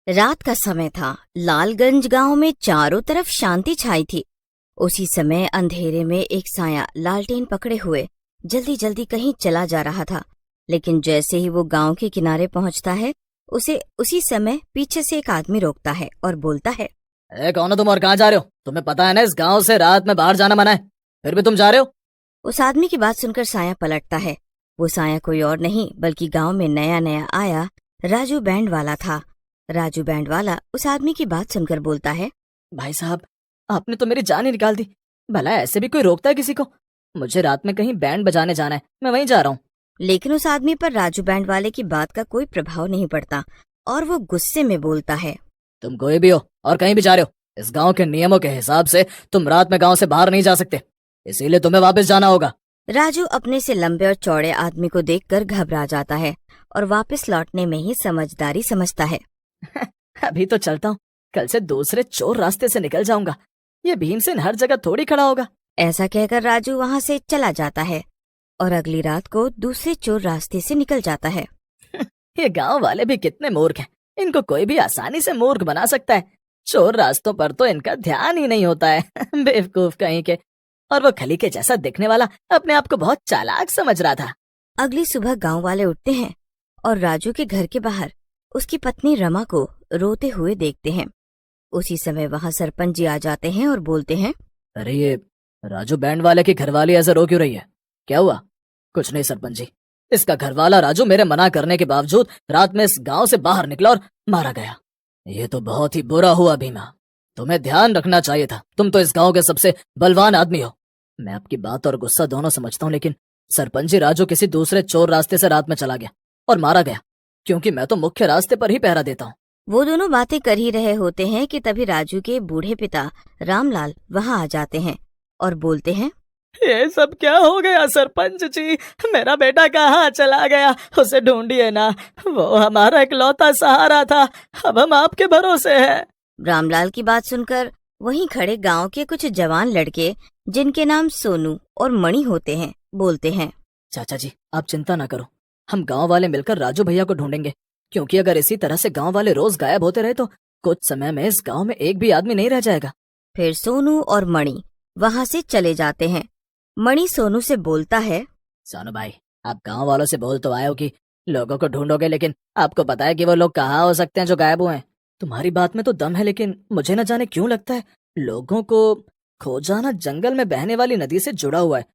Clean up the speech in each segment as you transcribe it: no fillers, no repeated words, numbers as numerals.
रात का समय था। लालगंज गांव में चारों तरफ शांति छाई थी। उसी समय अंधेरे में एक साया लालटेन पकड़े हुए जल्दी जल्दी कहीं चला जा रहा था। लेकिन जैसे ही वो गांव के किनारे पहुंचता है, उसे उसी समय पीछे से एक आदमी रोकता है और बोलता है, कौन हो तुम और कहाँ जा रहे हो? तुम्हें पता है ना इस गांव से रात में बाहर जाना मना है, फिर भी तुम जा रहे हो? उस आदमी की बात सुनकर साया पलटता है। वो साया कोई और नहीं बल्कि गांव में नया नया आया राजू बैंड वाला था। राजू बैंड वाला उस आदमी की बात सुनकर बोलता है, भाई साहब, आपने तो मेरी जान ही निकाल दी। भला ऐसे भी कोई रोकता है किसी को? मुझे रात में कहीं बैंड बजाने जाना है, मैं वहीं जा रहा हूँ। लेकिन उस आदमी पर राजू बैंड वाले की बात का कोई प्रभाव नहीं पड़ता और वो गुस्से में बोलता है, तुम कोई भी हो और कहीं भी जा रहे हो, इस गांव के नियमों के हिसाब से तुम रात में गांव से बाहर नहीं जा सकते, इसीलिए तुम्हें वापस जाना होगा। राजू अपने से लंबे और चौड़े आदमी को देखकर घबरा जाता है और वापस लौटने में ही समझदारी समझता है। अभी तो चलता हूँ, कल से दूसरे चोर रास्ते से निकल जाऊंगा। ये भीमसेन हर जगह थोड़ी खड़ा होगा। ऐसा कहकर राजू वहाँ से चला जाता है और अगली रात को दूसरे चोर रास्ते से निकल जाता है। ये गांव वाले भी कितने मूर्ख हैं, इनको कोई भी आसानी से मूर्ख बना सकता है। चोर रास्तों पर तो इनका ध्यान ही नहीं होता है। बेवकूफ कहीं के। और वो खली के जैसा दिखने वाला अपने आप को बहुत चालाक समझ रहा था। अगली सुबह गांव वाले उठते हैं और राजू के घर के बाहर उसकी पत्नी रमा को रोते हुए देखते हैं। उसी समय वहाँ सरपंच जी आ जाते हैं और बोलते हैं, अरे ये राजू बैंड वाले की घरवाली ऐसे रो क्यों रही है? क्या हुआ? कुछ नहीं सरपंच जी, इसका घरवाला राजू मेरे मना करने के बावजूद रात में इस गांव से बाहर निकला और मारा गया। ये तो बहुत ही बुरा हुआ भीमा, तुम्हें ध्यान रखना चाहिए था। तुम तो इस गांव के सबसे बलवान आदमी हो। मैं आपकी बात और गुस्सा दोनों समझता हूँ, लेकिन सरपंच जी, राजू किसी दूसरे चोर रास्ते से रात में चला गया और मारा गया, क्योंकि मैं तो मुख्य रास्ते पर ही पहरा देता हूँ। वो दोनों बातें कर ही रहे होते हैं कि तभी राजू के बूढ़े पिता रामलाल वहाँ आ जाते हैं और बोलते हैं, ये सब क्या हो गया सरपंच जी? मेरा बेटा कहाँ चला गया? उसे ढूंढिए ना, वो हमारा इकलौता सहारा था। अब हम आपके भरोसे हैं। रामलाल की बात सुनकर वहीं खड़े गांव के कुछ जवान लड़के, जिनके नाम सोनू और मणि होते हैं, बोलते हैं, चाचा जी आप चिंता ना करो, हम गांव वाले मिलकर राजू भैया को ढूंढेंगे, क्योंकि अगर इसी तरह से गांव वाले रोज गायब होते रहे तो कुछ समय में इस गांव में एक भी आदमी नहीं रह जाएगा। फिर सोनू और मणि वहाँ से चले जाते हैं। मणि सोनू से बोलता है, सोनू भाई, आप गांव वालों से बोल तो आए हो कि लोगों को ढूंढोगे, लेकिन आपको पता है कि वो लोग कहाँ हो सकते हैं जो गायब हुए हैं? तुम्हारी बात में तो दम है, लेकिन मुझे न जाने क्यों लगता है लोगों को खो जाना जंगल में बहने वाली नदी से जुड़ा हुआ है।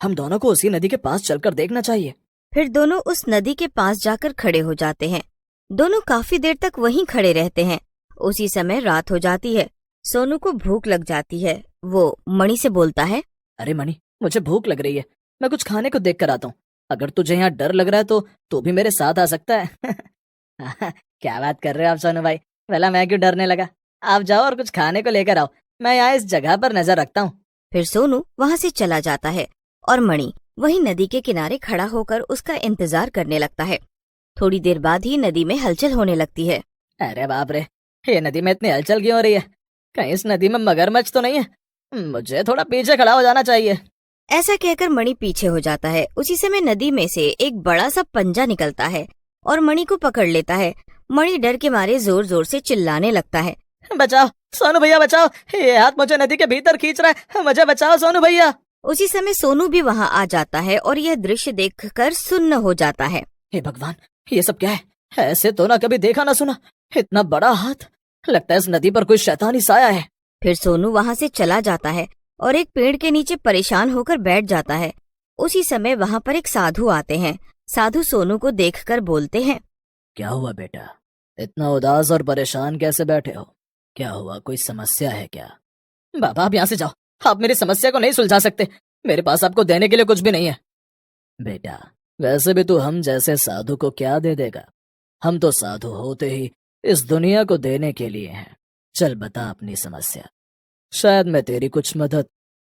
हम दोनों को उसी नदी के पास चलकर देखना चाहिए। फिर दोनों उस नदी के पास जाकर खड़े हो जाते हैं। दोनों काफी देर तक वहीं खड़े रहते हैं। उसी समय रात हो जाती है। सोनू को भूख लग जाती है। वो मणि से बोलता है, अरे मणि, मुझे भूख लग रही है, मैं कुछ खाने को देख कर आता हूँ। अगर तुझे यहाँ डर लग रहा है तो तू भी मेरे साथ आ सकता है। क्या बात कर रहे हो आप सोनू भाई? भला मैं क्यों डरने लगा? आप जाओ और कुछ खाने को लेकर आओ, मैं यहाँ इस जगह पर नजर रखता हूँ। फिर सोनू वहाँ से चला जाता है और मणि वहीं नदी के किनारे खड़ा होकर उसका इंतजार करने लगता है। थोड़ी देर बाद ही नदी में हलचल होने लगती है। अरे बाप रे, ये नदी में इतनी हलचल क्यों हो रही है? कहीं इस नदी में मगरमच्छ तो नहीं है? मुझे थोड़ा पीछे खड़ा हो जाना चाहिए। ऐसा कहकर मणि पीछे हो जाता है। उसी समय नदी में से एक बड़ा सा पंजा निकलता है और मणि को पकड़ लेता है। मणि डर के मारे जोर जोर से चिल्लाने लगता है, बचाओ सोनू भैया बचाओ, ये हाथ मुझे नदी के भीतर खींच रहा है, मुझे बचाओ सोनू भैया। उसी समय सोनू भी वहाँ आ जाता है और यह दृश्य देखकर सुन्न हो जाता है। हे भगवान, ये सब क्या है? ऐसे तो ना कभी देखा ना सुना, इतना बड़ा हाथ। लगता है इस नदी पर कोई शैतानी साया है। फिर सोनू वहाँ से चला जाता है और एक पेड़ के नीचे परेशान होकर बैठ जाता है। उसी समय वहाँ पर एक साधु आते हैं। साधु सोनू को देखकर बोलते हैं, क्या हुआ बेटा, इतना उदास और परेशान कैसे बैठे हो? क्या हुआ, कोई समस्या है क्या? बाबा आप यहाँ से जाओ, आप मेरी समस्या को नहीं सुलझा सकते। मेरे पास आपको देने के लिए कुछ भी नहीं है। बेटा, वैसे भी तू हम जैसे साधु को क्या दे देगा? हम तो साधु होते ही इस दुनिया को देने के लिए हैं। चल बता अपनी समस्या, शायद मैं तेरी कुछ मदद।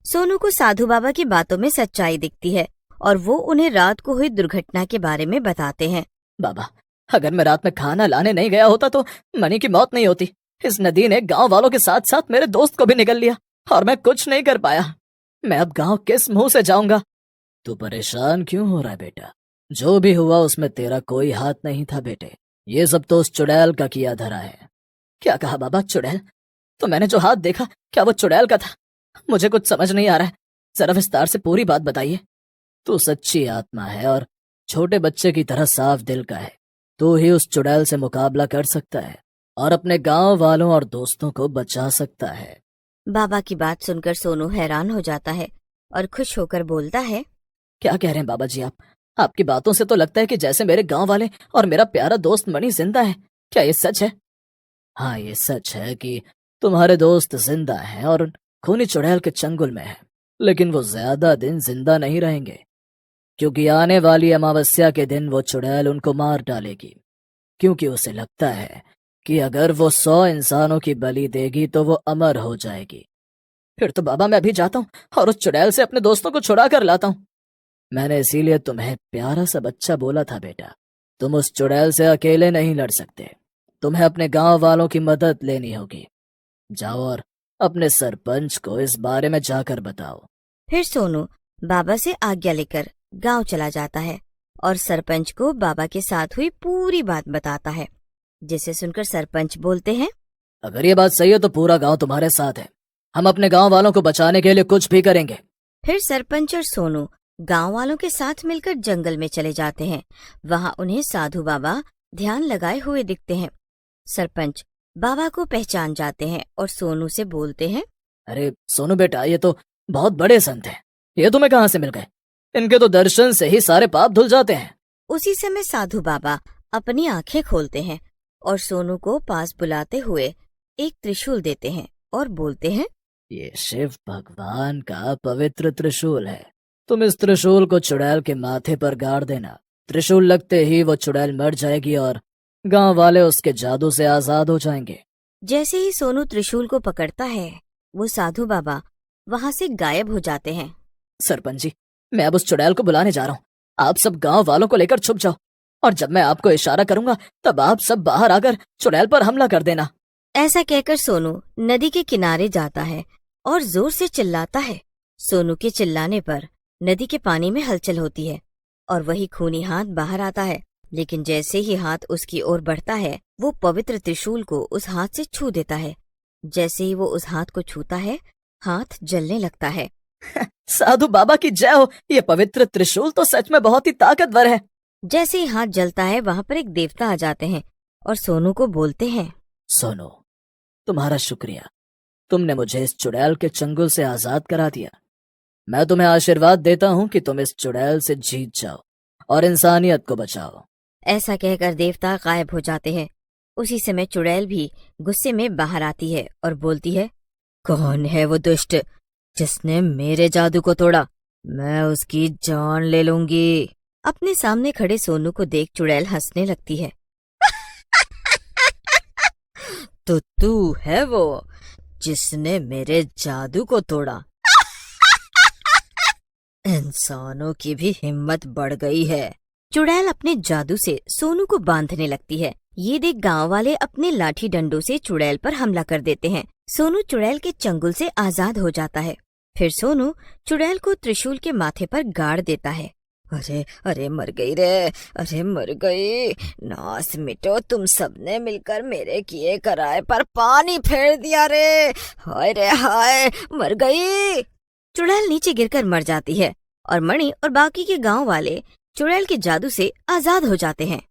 सोनू को साधु बाबा की बातों में सच्चाई दिखती है और वो उन्हें रात को हुई दुर्घटना के बारे में बताते हैं। बाबा, अगर मैं रात में खाना लाने नहीं गया होता तो मणि की मौत नहीं होती। इस नदी ने गांव वालों के साथ साथ मेरे दोस्त को भी निगल लिया और मैं कुछ नहीं कर पाया। मैं अब गांव किस मुंह से जाऊंगा? तू परेशान क्यों हो रहा है बेटा? जो भी हुआ उसमें तेरा कोई हाथ नहीं था बेटे। ये सब तो उस चुड़ैल का किया धरा है। क्या कहा बाबा, चुड़ैल? तो मैंने जो हाथ देखा, क्या वो चुड़ैल का था? मुझे कुछ समझ नहीं आ रहा है, जरा विस्तार से पूरी बात बताइए। तू सच्ची आत्मा है और छोटे बच्चे की तरह साफ दिल का है। तू ही उस चुड़ैल से मुकाबला कर सकता है और अपने गांव वालों और दोस्तों को बचा सकता है। बाबा की बात सुनकर सोनू हैरान हो जाता है और खुश होकर बोलता है, क्या कह रहे हैं बाबा जी आप? आपकी बातों से तो लगता है कि जैसे मेरे गांव वाले और मेरा प्यारा दोस्त मणि जिंदा है। क्या ये सच है? हाँ, ये सच है कि तुम्हारे दोस्त जिंदा हैं और खूनी चुड़ैल के चंगुल में है, लेकिन वो ज्यादा दिन जिंदा नहीं रहेंगे, क्योंकि आने वाली अमावस्या के दिन वो चुड़ैल उनको मार डालेगी। क्योंकि उसे लगता है कि अगर वो 100 इंसानों की बलि देगी तो वो अमर हो जाएगी। फिर तो बाबा मैं अभी जाता हूँ और उस चुड़ैल से अपने दोस्तों को छुड़ा कर लाता हूँ। मैंने इसीलिए तुम्हें प्यारा सा बच्चा बोला था बेटा, तुम उस चुड़ैल से अकेले नहीं लड़ सकते, तुम्हें अपने गांव वालों की मदद लेनी होगी। जाओ और अपने सरपंच को इस बारे में जाकर बताओ। फिर सोनू बाबा से आज्ञा लेकर गांव चला जाता है और सरपंच को बाबा के साथ हुई पूरी बात बताता है, जिसे सुनकर सरपंच बोलते हैं, अगर ये बात सही है तो पूरा गांव तुम्हारे साथ है। हम अपने गांव वालों को बचाने के लिए कुछ भी करेंगे। फिर सरपंच और सोनू गांव वालों के साथ मिलकर जंगल में चले जाते हैं। वहां उन्हें साधु बाबा ध्यान लगाए हुए दिखते हैं। सरपंच बाबा को पहचान जाते हैं और सोनू से बोलते हैं, अरे सोनू बेटा, ये तो बहुत बड़े संत हैं। ये तुम्हें कहाँ से मिल गए? इनके तो दर्शन से ही सारे पाप धुल जाते हैं। उसी समय साधु बाबा अपनी आंखें खोलते हैं और सोनू को पास बुलाते हुए एक त्रिशूल देते हैं और बोलते हैं, ये शिव भगवान का पवित्र त्रिशूल है। तुम इस त्रिशूल को चुड़ैल के माथे पर गाड़ देना। त्रिशूल लगते ही वो चुड़ैल मर जाएगी और गांव वाले उसके जादू से आजाद हो जाएंगे। जैसे ही सोनू त्रिशूल को पकड़ता है, वो साधु बाबा वहां से गायब हो जाते हैं। सरपंच जी, मैं अब उस चुड़ैल को बुलाने जा रहा हूँ। आप सब गांव वालों को लेकर छुप जाओ और जब मैं आपको इशारा करूंगा तब आप सब बाहर आकर चुड़ैल पर हमला कर देना। ऐसा कहकर सोनू नदी के किनारे जाता है और जोर से चिल्लाता है। सोनू के चिल्लाने पर नदी के पानी में हलचल होती है और वही खूनी हाथ बाहर आता है, लेकिन जैसे ही हाथ उसकी ओर बढ़ता है, वो पवित्र त्रिशूल को उस हाथ से छू देता है। जैसे ही वो उस हाथ को छूता है, हाथ जलने लगता है। साधु बाबा की जय हो, ये पवित्र त्रिशूल तो सच में बहुत ही ताकतवर है। जैसे ही हाथ जलता है, वहाँ पर एक देवता आ जाते हैं और सोनू को बोलते हैं, सोनू, तुम्हारा शुक्रिया। तुमने मुझे इस चुड़ैल के चंगुल से आजाद करा दिया। मैं तुम्हें आशीर्वाद देता हूँ कि तुम इस चुड़ैल से जीत जाओ और इंसानियत को बचाओ। ऐसा कहकर देवता गायब हो जाते हैं। उसी समय चुड़ैल भी गुस्से में बाहर आती है और बोलती है, कौन है वो दुष्ट जिसने मेरे जादू को तोड़ा? मैं उसकी जान ले लूंगी। अपने सामने खड़े सोनू को देख चुड़ैल हंसने लगती है। तो तू है वो जिसने मेरे जादू को तोड़ा? इंसानों की भी हिम्मत बढ़ गई है। चुड़ैल अपने जादू से सोनू को बांधने लगती है। ये देख गांव वाले अपने लाठी डंडों से चुड़ैल पर हमला कर देते हैं। सोनू चुड़ैल के चंगुल से आजाद हो जाता है। फिर सोनू चुड़ैल को त्रिशूल के माथे पर गाड़ देता है। अरे अरे मर गई रे, अरे मर गई। नास मिटो, तुम सबने मिलकर मेरे किए कराए पर पानी फेर दिया रे। हाय रे हाय, मर गई। चुड़ैल नीचे गिरकर मर जाती है और मणि और बाकी के गांव वाले चुड़ैल के जादू से आजाद हो जाते हैं।